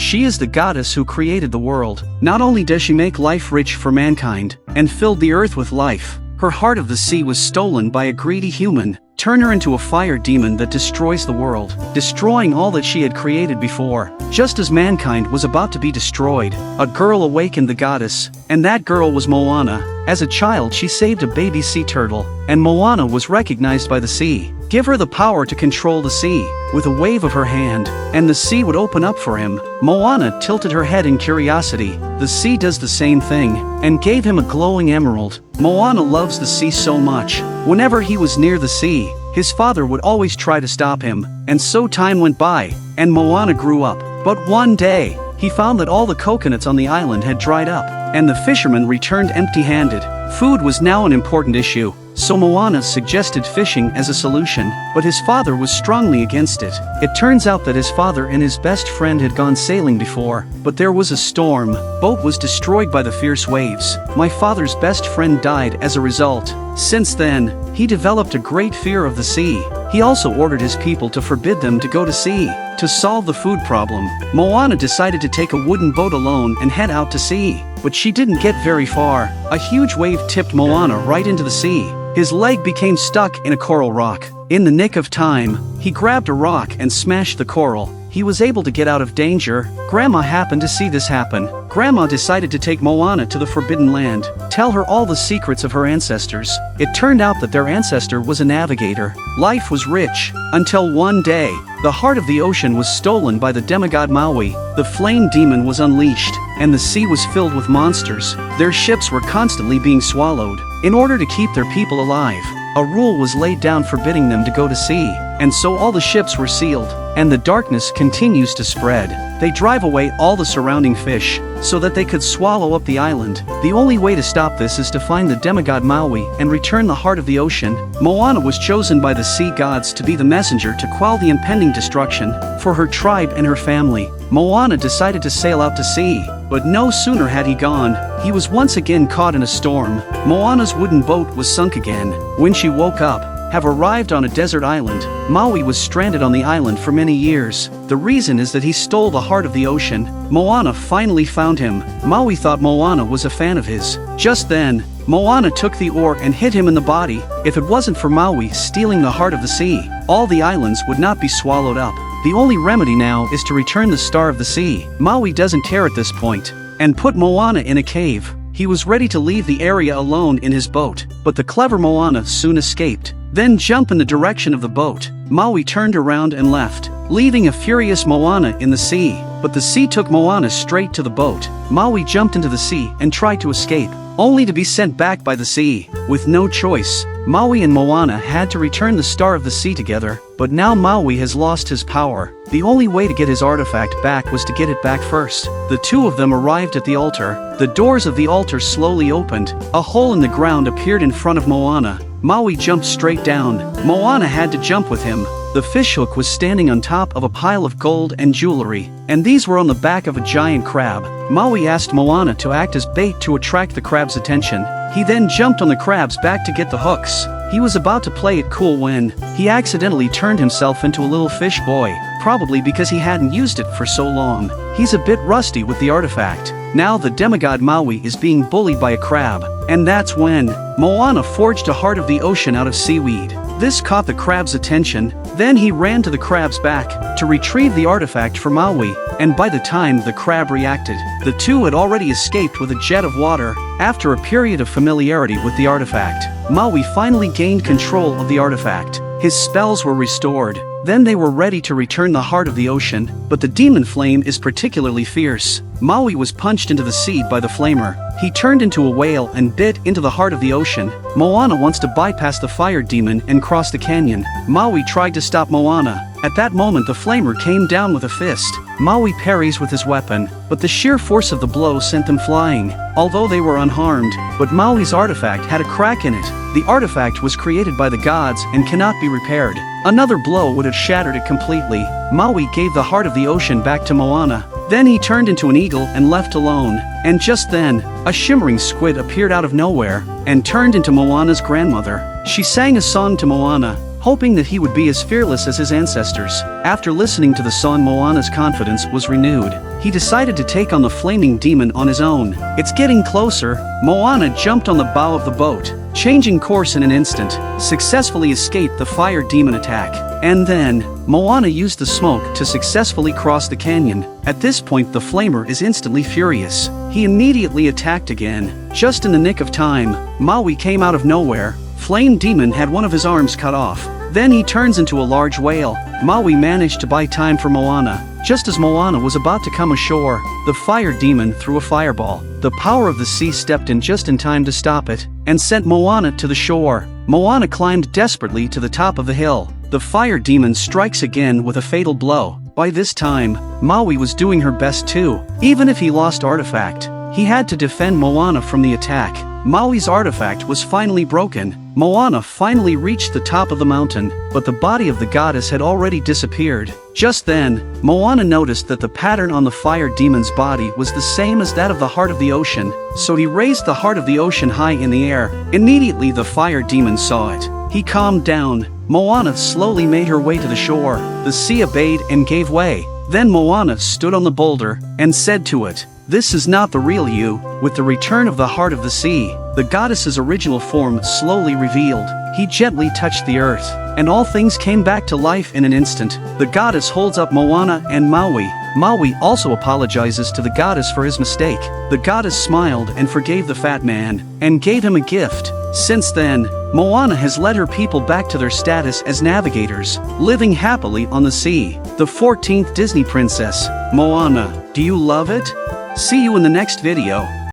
She is the goddess who created the world. Not only does she make life rich for mankind, and filled the earth with life, her heart of the sea was stolen by a greedy human, turned her into a fire demon that destroys the world, destroying all that she had created before. Just as mankind was about to be destroyed, a girl awakened the goddess, and that girl was Moana. As a child she saved a baby sea turtle, and Moana was recognized by the sea. Give her the power to control the sea, with a wave of her hand, and the sea would open up for him. Moana tilted her head in curiosity. The sea does the same thing, and gave him a glowing emerald. Moana loves the sea so much. Whenever he was near the sea, his father would always try to stop him, and so time went by, and Moana grew up. But one day, he found that all the coconuts on the island had dried up, and the fisherman returned empty-handed. Food was now an important issue, so Moana suggested fishing as a solution, but his father was strongly against it. It turns out that his father and his best friend had gone sailing before, but there was a storm. Boat was destroyed by the fierce waves. My father's best friend died as a result. Since then, he developed a great fear of the sea. He also ordered his people to forbid them to go to sea. To solve the food problem, Moana decided to take a wooden boat alone and head out to sea. But she didn't get very far. A huge wave tipped Moana right into the sea. His leg became stuck in a coral rock. In the nick of time, he grabbed a rock and smashed the coral. He was able to get out of danger. Grandma happened to see this happen. Grandma decided to take Moana to the Forbidden Land, tell her all the secrets of her ancestors. It turned out that their ancestor was a navigator. Life was rich, until one day, the heart of the ocean was stolen by the demigod Maui. The flame demon was unleashed, and the sea was filled with monsters. Their ships were constantly being swallowed. In order to keep their people alive, a rule was laid down forbidding them to go to sea, and so all the ships were sealed, and the darkness continues to spread. They drive away all the surrounding fish, so that they could swallow up the island. The only way to stop this is to find the demigod Maui and return the heart of the ocean. Moana was chosen by the sea gods to be the messenger to quell the impending destruction for her tribe and her family. Moana decided to sail out to sea, but no sooner had he gone, he was once again caught in a storm. Moana's wooden boat was sunk again. When she woke up, have arrived on a desert island, Maui was stranded on the island for many years. The reason is that he stole the heart of the ocean. Moana finally found him. Maui thought Moana was a fan of his. Just then, Moana took the oar and hit him in the body. If it wasn't for Maui stealing the heart of the sea, all the islands would not be swallowed up. The only remedy now is to return the star of the sea. Maui doesn't care at this point, and put Moana in a cave. He was ready to leave the area alone in his boat, but the clever Moana soon escaped. Then jump in the direction of the boat. Maui turned around and left, leaving a furious Moana in the sea. But the sea took Moana straight to the boat. Maui jumped into the sea and tried to escape, only to be sent back by the sea. With no choice, Maui and Moana had to return the Star of the Sea together. But now Maui has lost his power. The only way to get his artifact back was to get it back first. The two of them arrived at the altar. The doors of the altar slowly opened. A hole in the ground appeared in front of Moana. Maui jumped straight down. Moana had to jump with him. The fishhook was standing on top of a pile of gold and jewelry, and these were on the back of a giant crab. Maui asked Moana to act as bait to attract the crab's attention. He then jumped on the crab's back to get the hooks. He was about to play it cool when he accidentally turned himself into a little fish boy, probably because he hadn't used it for so long. He's a bit rusty with the artifact. Now the demigod Maui is being bullied by a crab, and that's when Moana forged a heart of the ocean out of seaweed. This caught the crab's attention. Then he ran to the crab's back to retrieve the artifact for Maui, and by the time the crab reacted, the two had already escaped with a jet of water. After a period of familiarity with the artifact, Maui finally gained control of the artifact. His spells were restored. Then they were ready to return the heart of the ocean, but the demon flame is particularly fierce. Maui was punched into the sea by the flamer. He turned into a whale and bit into the heart of the ocean. Moana wants to bypass the fire demon and cross the canyon. Maui tried to stop Moana. At that moment the flamer came down with a fist. Maui parries with his weapon, but the sheer force of the blow sent them flying, although they were unharmed. But Maui's artifact had a crack in it. The artifact was created by the gods and cannot be repaired. Another blow would have shattered it completely. Maui gave the heart of the ocean back to Moana. Then he turned into an eagle and left alone. And just then, a shimmering squid appeared out of nowhere and turned into Moana's grandmother. She sang a song to Moana. hoping that he would be as fearless as his ancestors. After listening to the song, Moana's confidence was renewed. He decided to take on the flaming demon on his own. It's getting closer. Moana jumped on the bow of the boat, changing course in an instant, successfully escaped the fire demon attack. And then, Moana used the smoke to successfully cross the canyon. At this point, the flamer is instantly furious. He immediately attacked again. Just in the nick of time, Maui came out of nowhere. Flame Demon had one of his arms cut off. Then he turns into a large whale. Maui managed to buy time for Moana. Just as Moana was about to come ashore, the fire demon threw a fireball. The power of the sea stepped in just in time to stop it, and sent Moana to the shore. Moana climbed desperately to the top of the hill. The fire demon strikes again with a fatal blow. By this time, Maui was doing her best too. Even if he lost artifact, he had to defend Moana from the attack. Maui's artifact was finally broken. Moana finally reached the top of the mountain, but the body of the goddess had already disappeared. Just then, Moana noticed that the pattern on the fire demon's body was the same as that of the heart of the ocean, so he raised the heart of the ocean high in the air. Immediately the fire demon saw it. He calmed down. Moana slowly made her way to the shore. The sea obeyed and gave way. Then Moana stood on the boulder and said to it, "This is not the real you." With the return of the heart of the sea, the goddess's original form slowly revealed. He gently touched the earth, and all things came back to life in an instant. The goddess holds up Moana and Maui. Maui also apologizes to the goddess for his mistake. The goddess smiled and forgave the fat man, and gave him a gift. Since then, Moana has led her people back to their status as navigators, living happily on the sea. The 14th Disney princess, Moana. Do you love it? See you in the next video.